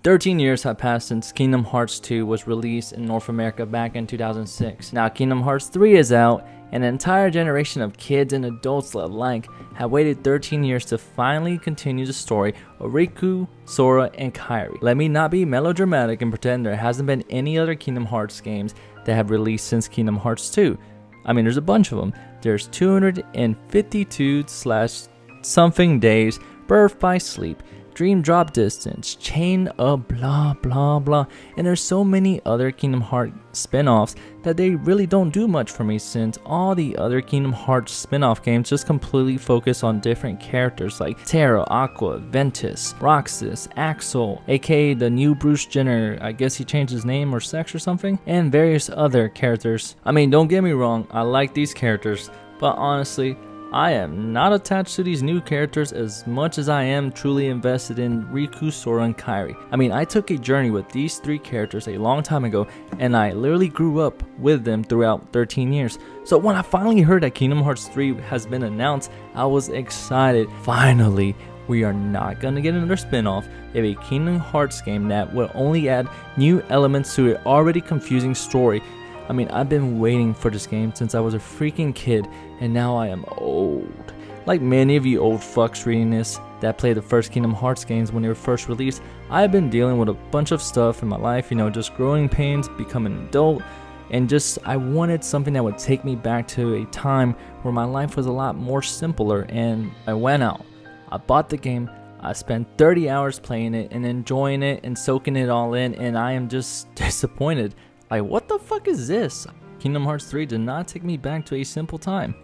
13 years have passed since Kingdom Hearts 2 was released in North America back in 2006. Now Kingdom Hearts 3 is out, and an entire generation of kids and adults alike have waited 13 years to finally continue the story of Riku, Sora, and Kairi. Let me not be melodramatic and pretend there hasn't been any other Kingdom Hearts games that have released since Kingdom Hearts 2. I mean, there's a bunch of them. There's 252/something days, Birth by Sleep, Dream Drop Distance, Chain of blah blah blah, and there's so many other Kingdom Hearts spin-offs that they really don't do much for me, since all the other Kingdom Hearts spin-off games just completely focus on different characters like Terra, Aqua, Ventus, Roxas, Axel, aka the new Bruce Jenner, I guess he changed his name or sex or something, and various other characters. I mean, don't get me wrong, I like these characters, but honestly, I am not attached to these new characters as much as I am truly invested in Riku, Sora, and Kairi. I mean, I took a journey with these three characters a long time ago, and I literally grew up with them throughout 13 years. So when I finally heard that Kingdom Hearts 3 has been announced, I was excited. Finally, we are not gonna get another spin-off of a Kingdom Hearts game that will only add new elements to an already confusing story. I mean, I've been waiting for this game since I was a freaking kid, and now I am old. Like many of you old fucks reading this that played the first Kingdom Hearts games when they were first released, I've been dealing with a bunch of stuff in my life, just growing pains, becoming an adult, and I wanted something that would take me back to a time where my life was a lot more simpler, and I went out. I bought the game, I spent 30 hours playing it and enjoying it and soaking it all in, and I am just disappointed. Like, what the fuck is this? Kingdom Hearts 3 did not take me back to a simple time.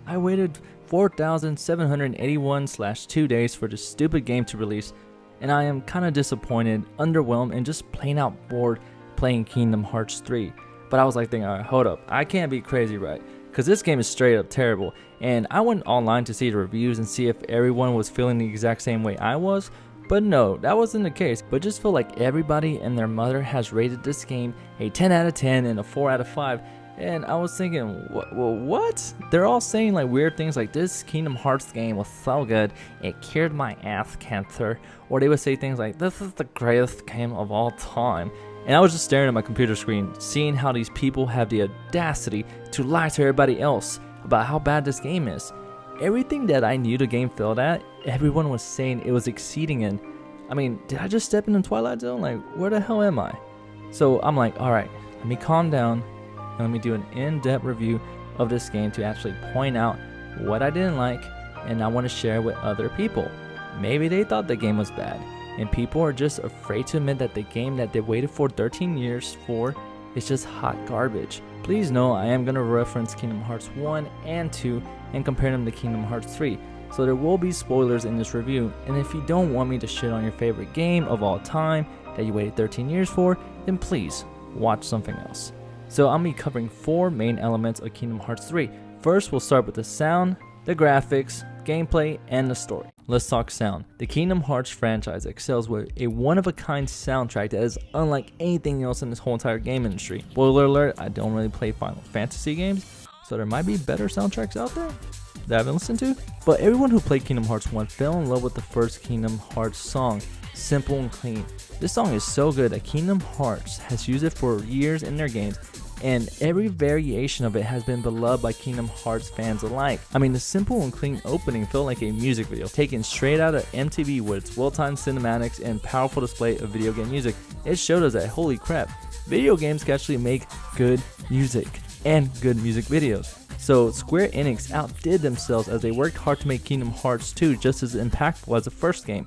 I waited 4,781/2 days for this stupid game to release, and I am kinda disappointed, underwhelmed, and just plain out bored playing Kingdom Hearts 3. But I was like thinking, alright, hold up, I can't be crazy, right? Because this game is straight up terrible, and I went online to see the reviews and see if everyone was feeling the exact same way I was. But no, that wasn't the case, but just feel like everybody and their mother has rated this game a 10 out of 10 and a 4 out of 5, and I was thinking, what? They're all saying like weird things like, this Kingdom Hearts game was so good, it cured my ass cancer, or they would say things like, this is the greatest game of all time. And I was just staring at my computer screen, seeing how these people have the audacity to lie to everybody else about how bad this game is. Everything that I knew the game failed at, everyone was saying it was exceeding in. I mean, did I just step into Twilight Zone? Like, where the hell am I? So I'm like, alright, let me calm down and let me do an in-depth review of this game to actually point out what I didn't like, and I want to share with other people. Maybe they thought the game was bad, and people are just afraid to admit that the game that they waited for 13 years for is just hot garbage. Please know I am going to reference Kingdom Hearts 1 and 2 and compare them to Kingdom Hearts 3. So there will be spoilers in this review, and if you don't want me to shit on your favorite game of all time that you waited 13 years for, then please watch something else. So I'm going to be covering 4 main elements of Kingdom Hearts 3. First, we'll start with the sound, the graphics, gameplay, and the story. Let's talk sound. The Kingdom Hearts franchise excels with a one-of-a-kind soundtrack that is unlike anything else in this whole entire game industry. Spoiler alert, I don't really play Final Fantasy games, so there might be better soundtracks out there that I haven't listened to. But everyone who played Kingdom Hearts 1 fell in love with the first Kingdom Hearts song, Simple and Clean. This song is so good that Kingdom Hearts has used it for years in their games, and every variation of it has been beloved by Kingdom Hearts fans alike. I mean, the Simple and Clean opening felt like a music video taken straight out of MTV with its well-timed cinematics and powerful display of video game music. It showed us that, holy crap, video games can actually make good music and good music videos. So Square Enix outdid themselves as they worked hard to make Kingdom Hearts 2 just as impactful as the first game.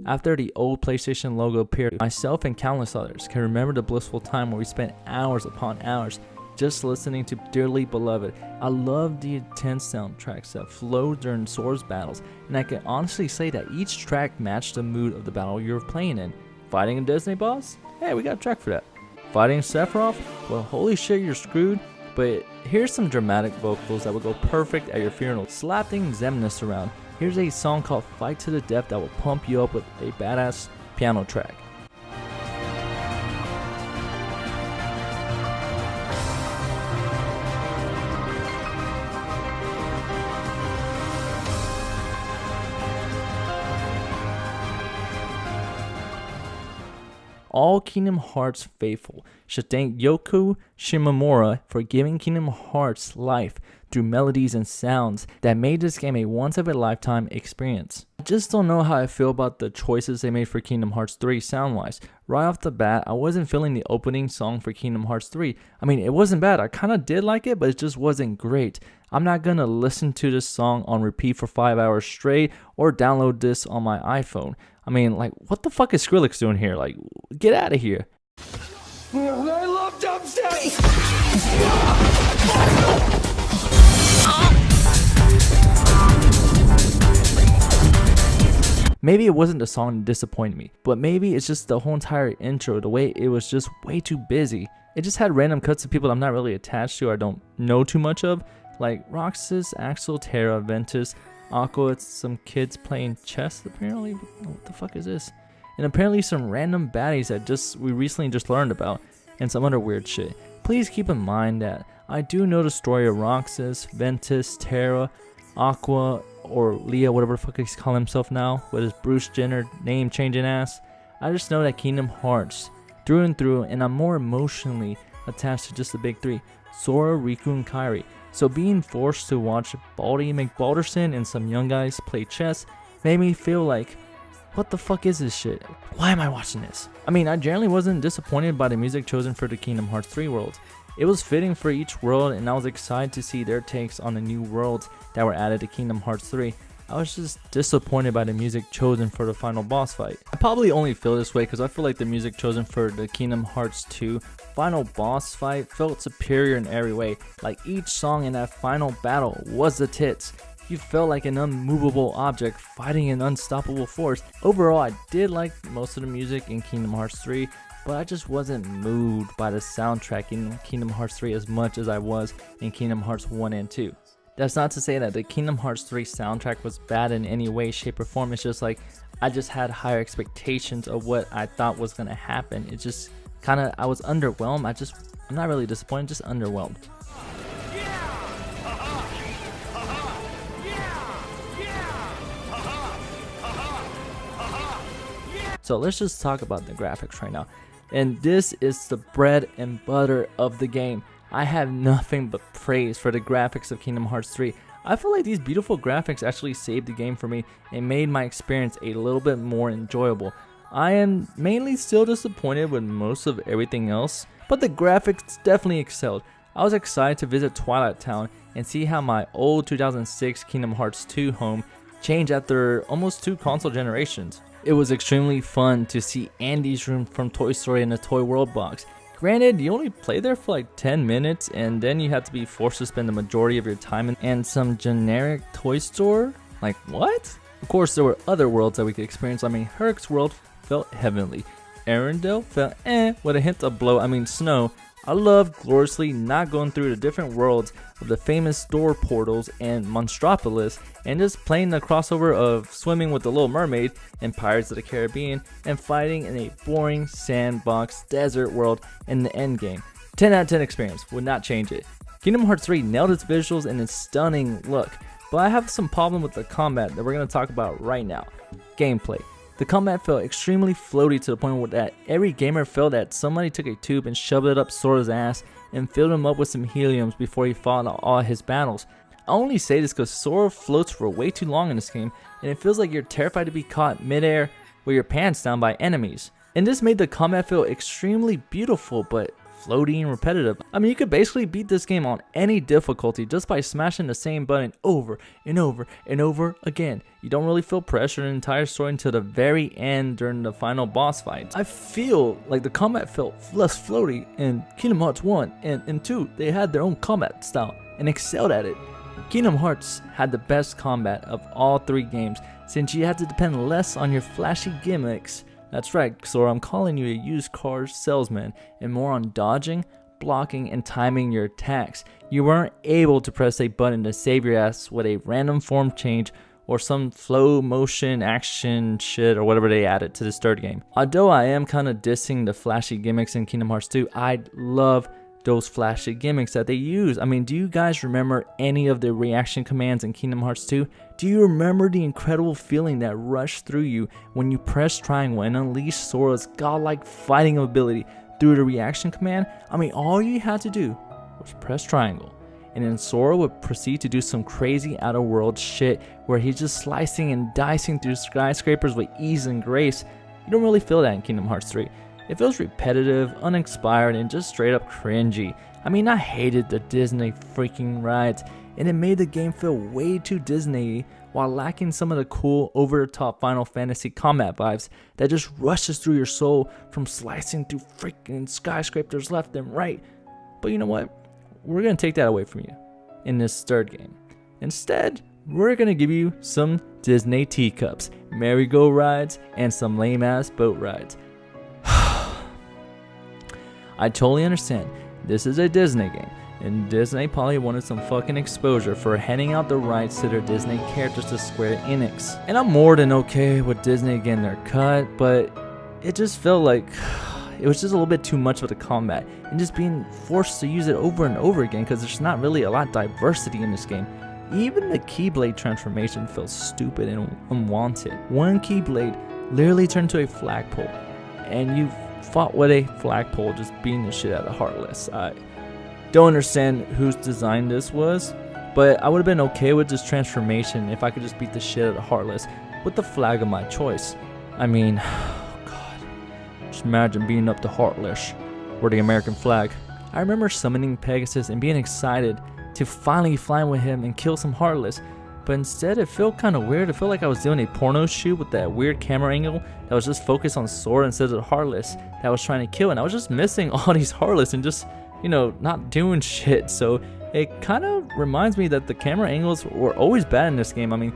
After the old PlayStation logo appeared, myself and countless others can remember the blissful time where we spent hours upon hours just listening to Dearly Beloved. I love the intense soundtracks that flowed during Sora's battles, and I can honestly say that each track matched the mood of the battle you were playing in. Fighting a Disney boss? Hey, we got a track for that. Fighting Sephiroth? Well, holy shit, you're screwed. But here's some dramatic vocals that will go perfect at your funeral. Slapping Xemnas around. Here's a song called Fight to the Death that will pump you up with a badass piano track. All Kingdom Hearts faithful should thank Yoko Shimomura for giving Kingdom Hearts life through melodies and sounds that made this game a once-of-a-lifetime experience. I just don't know how I feel about the choices they made for Kingdom Hearts 3 sound-wise. Right off the bat, I wasn't feeling the opening song for Kingdom Hearts 3. I mean, it wasn't bad. I kind of did like it, but it just wasn't great. I'm not gonna listen to this song on repeat for 5 hours straight or download this on my iPhone. I mean, like, what the fuck is Skrillex doing here? Like, get out of here. I love dubstep! Maybe it wasn't the song that disappointed me, but maybe it's just the whole entire intro, the way it was just way too busy. It just had random cuts of people I'm not really attached to or I don't know too much of, like Roxas, Axel, Terra, Ventus, Aqua, it's some kids playing chess apparently. What the fuck is this? And apparently some random baddies that we recently just learned about, and some other weird shit. Please keep in mind that I do know the story of Roxas, Ventus, Terra, Aqua, or Leah, whatever the fuck he's calling himself now, with his Bruce Jenner name changing ass. I just know that Kingdom Hearts, through and through, and I'm more emotionally attached to just the big three, Sora, Riku, and Kairi. So being forced to watch Baldy McBalderson and some young guys play chess made me feel like, what the fuck is this shit? Why am I watching this? I mean, I generally wasn't disappointed by the music chosen for the Kingdom Hearts 3 worlds. It was fitting for each world, and I was excited to see their takes on the new worlds that were added to Kingdom Hearts 3. I was just disappointed by the music chosen for the final boss fight. I probably only feel this way because I feel like the music chosen for the Kingdom Hearts 2 final boss fight felt superior in every way. Like each song in that final battle was the tits. You felt like an unmovable object fighting an unstoppable force. Overall, I did like most of the music in Kingdom Hearts 3, but I just wasn't moved by the soundtrack in Kingdom Hearts 3 as much as I was in Kingdom Hearts 1 and 2. That's not to say that the Kingdom Hearts 3 soundtrack was bad in any way, shape, or form. It's just like I just had higher expectations of what I thought was going to happen. It just kind of, I was underwhelmed. I'm not really disappointed, just underwhelmed. So let's just talk about the graphics right now. And this is the bread and butter of the game. I have nothing but praise for the graphics of Kingdom Hearts 3. I feel like these beautiful graphics actually saved the game for me and made my experience a little bit more enjoyable. I am mainly still disappointed with most of everything else, but the graphics definitely excelled. I was excited to visit Twilight Town and see how my old 2006 Kingdom Hearts 2 home changed after almost 2 console generations. It was extremely fun to see Andy's room from Toy Story in the Toy World box. Granted, you only play there for like 10 minutes and then you have to be forced to spend the majority of your time in some generic toy store? Like what? Of course, there were other worlds that we could experience. I mean, Herc's world felt heavenly. Arendelle felt with a hint of snow. I love gloriously not going through the different worlds of the famous door portals and Monstropolis and just playing the crossover of Swimming with the Little Mermaid and Pirates of the Caribbean and fighting in a boring sandbox desert world in the endgame. 10 out of 10 experience, would not change it. Kingdom Hearts 3 nailed its visuals and its stunning look, but I have some problem with the combat that we're going to talk about right now. Gameplay. The combat felt extremely floaty to the point where that every gamer felt that somebody took a tube and shoved it up Sora's ass and filled him up with some heliums before he fought all his battles. I only say this because Sora floats for way too long in this game and it feels like you're terrified to be caught midair with your pants down by enemies. And this made the combat feel extremely beautiful but floaty and repetitive. I mean, you could basically beat this game on any difficulty just by smashing the same button over and over and over again. You don't really feel pressure in the entire story until the very end during the final boss fight. I feel like the combat felt less floaty in Kingdom Hearts 1 and 2. They had their own combat style and excelled at it. Kingdom Hearts had the best combat of all 3 games since you had to depend less on your flashy gimmicks. That's right, Sora, I'm calling you a used car salesman, and more on dodging, blocking, and timing your attacks. You weren't able to press a button to save your ass with a random form change or some flow motion action shit or whatever they added to this third game. Although I am kind of dissing the flashy gimmicks in Kingdom Hearts 2, I love those flashy gimmicks that they use. I mean, do you guys remember any of the reaction commands in Kingdom Hearts 2? Do you remember the incredible feeling that rushed through you when you pressed triangle and unleashed Sora's godlike fighting ability through the reaction command? I mean, all you had to do was press triangle, and then Sora would proceed to do some crazy out-of-world shit where he's just slicing and dicing through skyscrapers with ease and grace. You don't really feel that in Kingdom Hearts 3. It feels repetitive, uninspired, and just straight up cringy. I mean, I hated the Disney freaking rides, and it made the game feel way too Disney while lacking some of the cool, over-the-top Final Fantasy combat vibes that just rushes through your soul from slicing through freaking skyscrapers left and right. But you know what? We're going to take that away from you in this third game. Instead, we're going to give you some Disney teacups, merry-go rides, and some lame-ass boat rides. I totally understand. This is a Disney game, and Disney probably wanted some fucking exposure for handing out the rights to their Disney characters to Square Enix. And I'm more than okay with Disney getting their cut, but it just felt like it was just a little bit too much with the combat and just being forced to use it over and over again because there's not really a lot of diversity in this game. Even the Keyblade transformation felt stupid and unwanted. One Keyblade literally turned to a flagpole, and you fought with a flagpole just beating the shit out of Heartless. I don't understand whose design this was, but I would have been okay with this transformation if I could just beat the shit out of Heartless with the flag of my choice. I mean, oh god, just imagine beating up the Heartless or the American flag. I remember summoning Pegasus and being excited to finally fly with him and kill some Heartless, but instead it felt kind of weird. It felt like I was doing a porno shoot with that weird camera angle that was just focused on Sora instead of the Heartless that I was trying to kill, and I was just missing all these Heartless and just, you know, not doing shit. So it kind of reminds me that the camera angles were always bad in this game. I mean,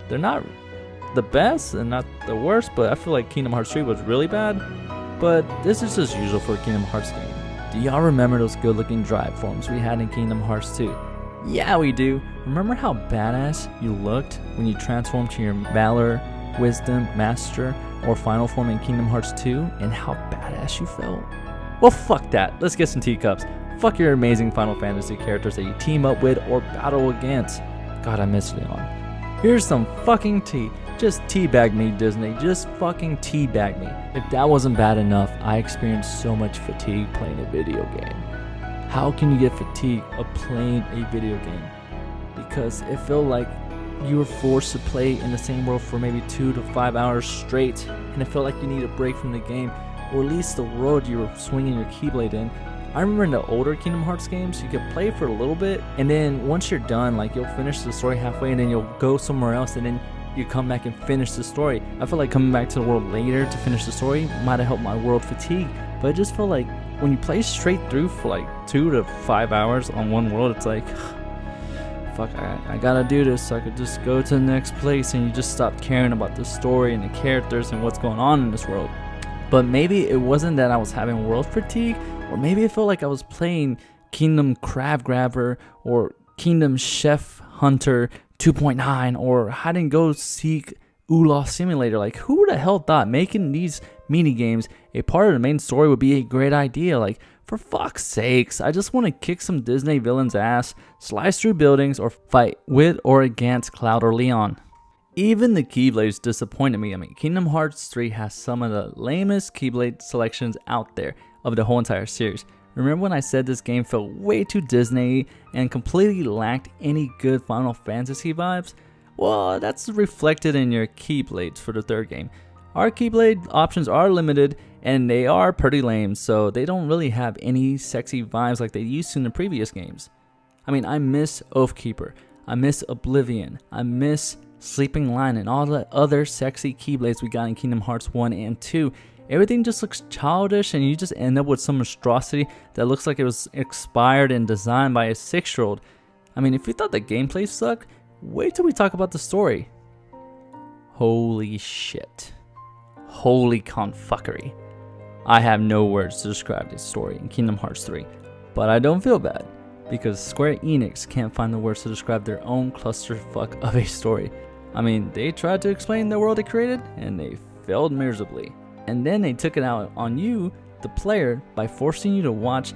they're not the best and not the worst, but I feel like Kingdom Hearts 3 was really bad, but this is just usual for a Kingdom Hearts game. Do y'all remember those good looking drive forms we had in Kingdom Hearts 2? Yeah, we do. Remember how badass you looked when you transformed to your Valor, Wisdom, Master, or Final form in Kingdom Hearts 2, and how badass you felt? Well, fuck that. Let's get some teacups. Fuck your amazing Final Fantasy characters that you team up with or battle against. God, I miss Leon. Here's some fucking tea. Just teabag me, Disney. Just fucking teabag me. If that wasn't bad enough, I experienced so much fatigue playing a video game. How can you get fatigued of playing a video game? Because it felt like you were forced to play in the same world for maybe 2 to 5 hours straight, and it felt like you need a break from the game, or at least the world you were swinging your Keyblade in. I remember in the older Kingdom Hearts games, you could play for a little bit, and then once you're done, like you'll finish the story halfway, and then you'll go somewhere else, and then you come back and finish the story. I feel like coming back to the world later to finish the story might have helped my world fatigue, but it just felt like when you play straight through for like 2 to 5 hours on one world, it's like, fuck, I gotta do this so I could just go to the next place, and you just stop caring about the story and the characters and what's going on in this world. But maybe it wasn't that I was having world fatigue, or maybe it felt like I was playing Kingdom Crab Grabber or Kingdom Chef Hunter 2.9 or hide and go seek Oolah Simulator. Like, who the hell thought making these mini games a part of the main story would be a great idea? Like, for fuck's sakes, I just want to kick some Disney villain's ass, slice through buildings, or fight with or against Cloud or Leon. Even the Keyblades disappointed me. I mean, Kingdom Hearts 3 has some of the lamest Keyblade selections out there of the whole entire series. Remember when I said this game felt way too Disney and completely lacked any good Final Fantasy vibes? Well, that's reflected in your Keyblades for the third game. Our Keyblade options are limited and they are pretty lame, so they don't really have any sexy vibes like they used to in the previous games. I mean, I miss Oathkeeper, I miss Oblivion, I miss Sleeping Lion, and all the other sexy Keyblades we got in Kingdom Hearts 1 and 2. Everything just looks childish, and you just end up with some monstrosity that looks like it was expired and designed by a 6-year-old. I mean, if you thought the gameplay sucked, wait till we talk about the story. Holy shit. Holy confuckery. I have no words to describe this story in Kingdom Hearts 3, but I don't feel bad, because Square Enix can't find the words to describe their own clusterfuck of a story. I mean, they tried to explain the world they created, and they failed miserably. And then they took it out on you, the player, by forcing you to watch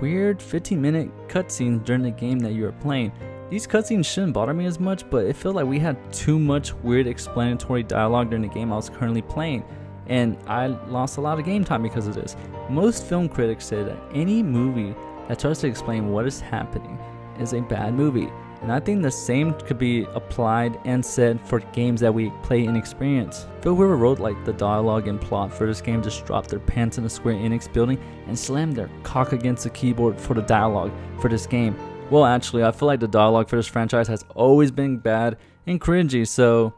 weird 15-minute cutscenes during the game that you are playing. These cutscenes shouldn't bother me as much, but it felt like we had too much weird explanatory dialogue during the game I was currently playing, and I lost a lot of game time because of this. Most film critics say that any movie that tries to explain what is happening is a bad movie, and I think the same could be applied and said for games that we play and experience. Whoever wrote like the dialogue and plot for this game just dropped their pants in the Square Enix building and slammed their cock against the keyboard for the dialogue for this game. Well, actually, I feel like the dialogue for this franchise has always been bad and cringy, so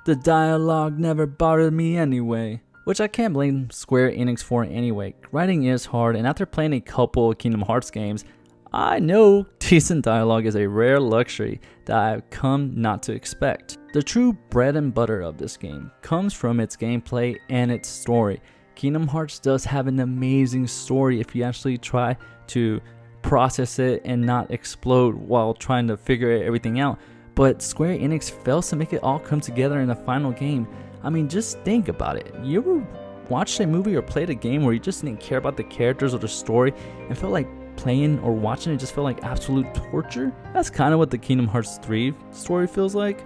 the dialogue never bothered me anyway. Which I can't blame Square Enix for anyway. Writing is hard, and after playing a couple of Kingdom Hearts games, I know decent dialogue is a rare luxury that I've come not to expect. The true bread and butter of this game comes from its gameplay and its story. Kingdom Hearts does have an amazing story if you actually try to process it and not explode while trying to figure everything out, but Square Enix fails to make it all come together in the final game. I mean, just think about it. You ever watched a movie or played a game where you just didn't care about the characters or the story and felt like playing or watching it just felt like absolute torture? That's kind of what the Kingdom Hearts 3 story feels like.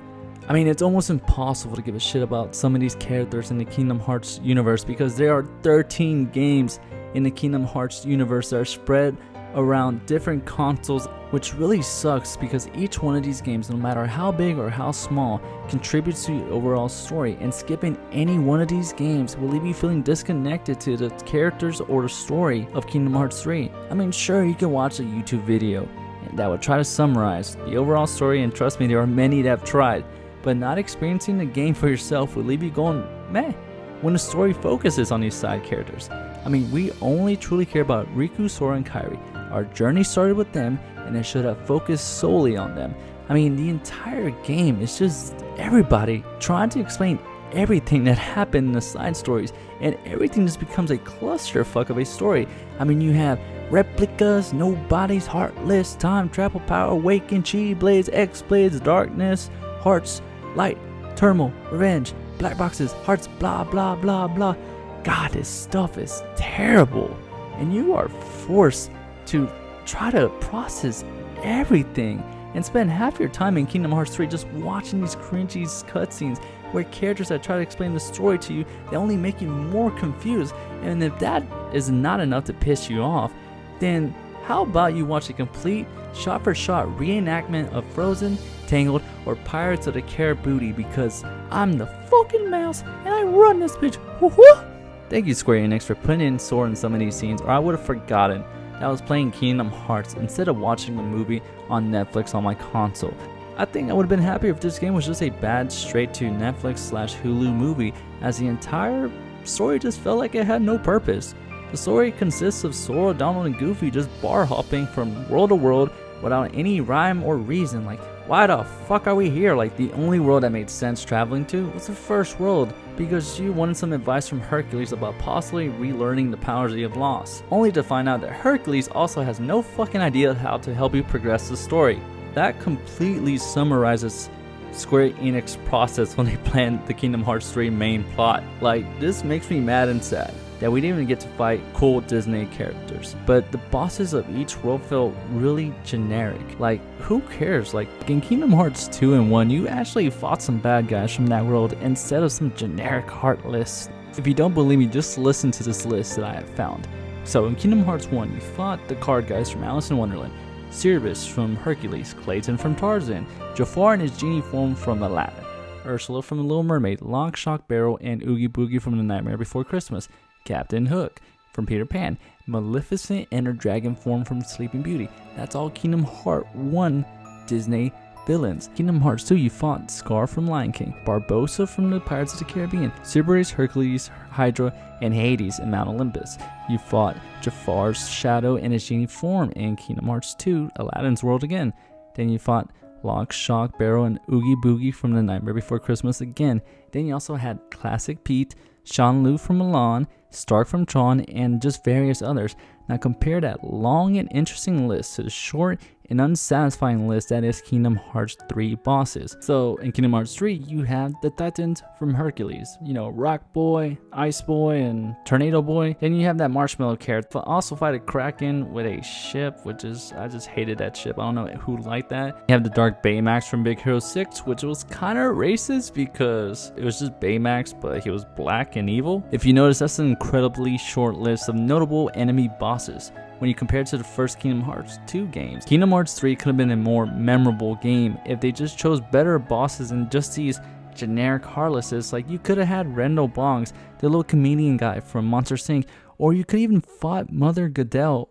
I mean, it's almost impossible to give a shit about some of these characters in the Kingdom Hearts universe because there are 13 games in the Kingdom Hearts universe that are spread around different consoles, which really sucks because each one of these games, no matter how big or how small, contributes to the overall story, and skipping any one of these games will leave you feeling disconnected to the characters or the story of Kingdom Hearts 3. I mean, sure, you can watch a YouTube video that would try to summarize the overall story, and trust me, there are many that have tried, but not experiencing the game for yourself will leave you going meh when the story focuses on these side characters. I mean, we only truly care about Riku, Sora, and Kairi. Our journey started with them, and it should have focused solely on them. I mean, the entire game is just everybody trying to explain everything that happened in the side stories, and everything just becomes a clusterfuck of a story. I mean, you have replicas, nobodies, heartless, time travel, power, awaken, chi blades, X blades, darkness, hearts, light, turmoil, revenge, black boxes, hearts, blah blah blah blah. God, this stuff is terrible, and you are forced to try to process everything and spend half your time in Kingdom Hearts 3 just watching these cringy cutscenes where characters that try to explain the story to you, they only make you more confused. And if that is not enough to piss you off, then how about you watch a complete shot-for-shot reenactment of Frozen, Tangled, or Pirates of the Caribbean, because I'm the fucking mouse and I run this bitch. Woo-hoo! Thank you, Square Enix, for putting in Sora in some of these scenes, or I would have forgotten that I was playing Kingdom Hearts instead of watching a movie on Netflix on my console. I think I would have been happier if this game was just a bad straight to Netflix/Hulu movie, as the entire story just felt like it had no purpose. The story consists of Sora, Donald, and Goofy just bar hopping from world to world without any rhyme or reason. Like, why the fuck are we here? Like, the only world that made sense traveling to was the first world, because you wanted some advice from Hercules about possibly relearning the powers you have lost, only to find out that Hercules also has no fucking idea how to help you progress the story. That completely summarizes Square Enix process when they planned the Kingdom Hearts 3 main plot. Like, this makes me mad and sad that we didn't even get to fight cool Disney characters, but the bosses of each world felt really generic. Like, who cares? Like, in Kingdom Hearts 2 and 1, you actually fought some bad guys from that world instead of some generic heartless. If you don't believe me, just listen to this list that I have found. So in Kingdom Hearts 1, you fought the card guys from Alice in Wonderland, Cerberus from Hercules, Clayton from Tarzan, Jafar in his genie form from Aladdin, Ursula from The Little Mermaid, Lock, Shock, Barrel, and Oogie Boogie from The Nightmare Before Christmas, Captain Hook from Peter Pan, Maleficent in her dragon form from Sleeping Beauty. That's all Kingdom Hearts 1 Disney villains. Kingdom Hearts 2, you fought Scar from Lion King, Barbossa from the Pirates of the Caribbean, Cerberus, Hercules, Hydra, and Hades in Mount Olympus. You fought Jafar's shadow in his genie form in Kingdom Hearts 2, Aladdin's World again. Then you fought Lock, Shock, Barrel, and Oogie Boogie from The Nightmare Before Christmas again. Then you also had Classic Pete, Sean Liu from Milan, Stark from Tron, and just various others. Now compare that long and interesting list to the short an unsatisfying list that is Kingdom Hearts 3 bosses. So in Kingdom Hearts 3, you have the Titans from Hercules, you know, Rock Boy, Ice Boy, and Tornado Boy. Then you have that Marshmallow character, but also fight a Kraken with a ship, which is, I just hated that ship. I don't know who liked that. You have the Dark Baymax from Big Hero 6, which was kind of racist because it was just Baymax, but he was black and evil. If you notice, that's an incredibly short list of notable enemy bosses when you compare it to the first Kingdom Hearts 2 games. Kingdom Hearts 3 could have been a more memorable game if they just chose better bosses than just these generic Heartlesses. Like, you could have had Rendell Bongs, the little comedian guy from Monster Inc., or you could even fought Mother Goodell.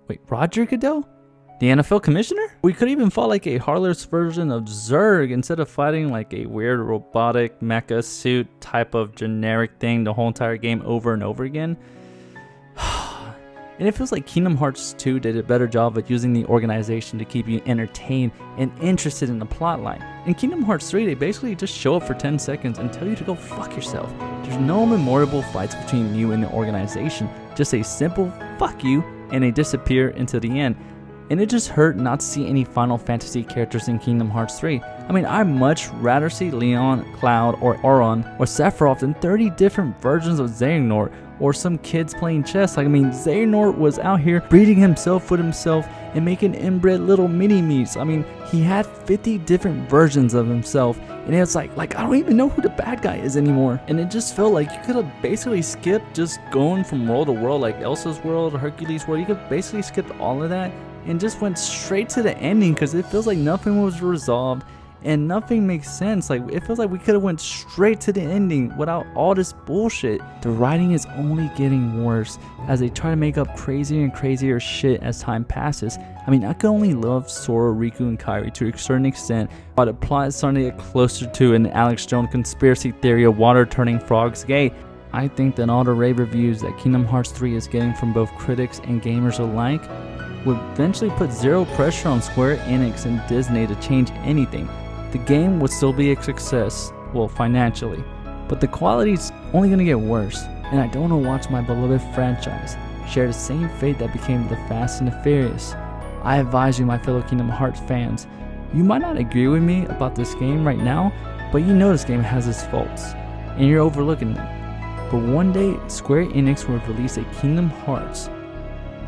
Wait, Roger Goodell? The NFL commissioner? We could even fought like a Heartless version of Zurg instead of fighting like a weird robotic mecha suit type of generic thing the whole entire game over and over again. And it feels like Kingdom Hearts 2 did a better job at using the organization to keep you entertained and interested in the plotline. In Kingdom Hearts 3, they basically just show up for 10 seconds and tell you to go fuck yourself. There's no memorable fights between you and the organization, just a simple fuck you and they disappear into the end. And it just hurt not to see any Final Fantasy characters in Kingdom Hearts 3. I mean, I'd much rather see Leon, Cloud, or Auron, or Sephiroth than 30 different versions of Xehanort, or some kids playing chess. Like, I mean, Xehanort was out here breeding himself with himself and making inbred little mini-me's. I mean, he had 50 different versions of himself, and it's like I don't even know who the bad guy is anymore. And it just felt like you could have basically skipped just going from world to world, like Elsa's world, Hercules' world. You could basically skip all of that and just went straight to the ending, because it feels like nothing was resolved and nothing makes sense. Like, it feels like we could have went straight to the ending without all this bullshit. The writing is only getting worse as they try to make up crazier and crazier shit as time passes. I mean, I can only love Sora, Riku, and Kairi to a certain extent, but the plot is starting to get closer to an Alex Jones conspiracy theory of water turning frogs gay. I think that all the rave reviews that Kingdom Hearts 3 is getting from both critics and gamers alike would eventually put zero pressure on Square Enix and Disney to change anything. The game would still be a success, well, financially, but the quality's only gonna get worse, and I don't want to watch my beloved franchise share the same fate that became the Fast and the Furious. I advise you, my fellow Kingdom Hearts fans, you might not agree with me about this game right now, but you know this game has its faults, and you're overlooking them. But one day, Square Enix will release a Kingdom Hearts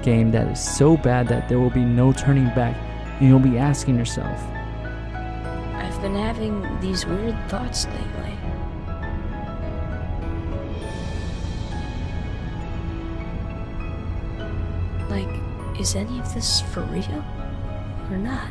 game that is so bad that there will be no turning back, and you'll be asking yourself, I've been having these weird thoughts lately. Like, is any of this for real or not?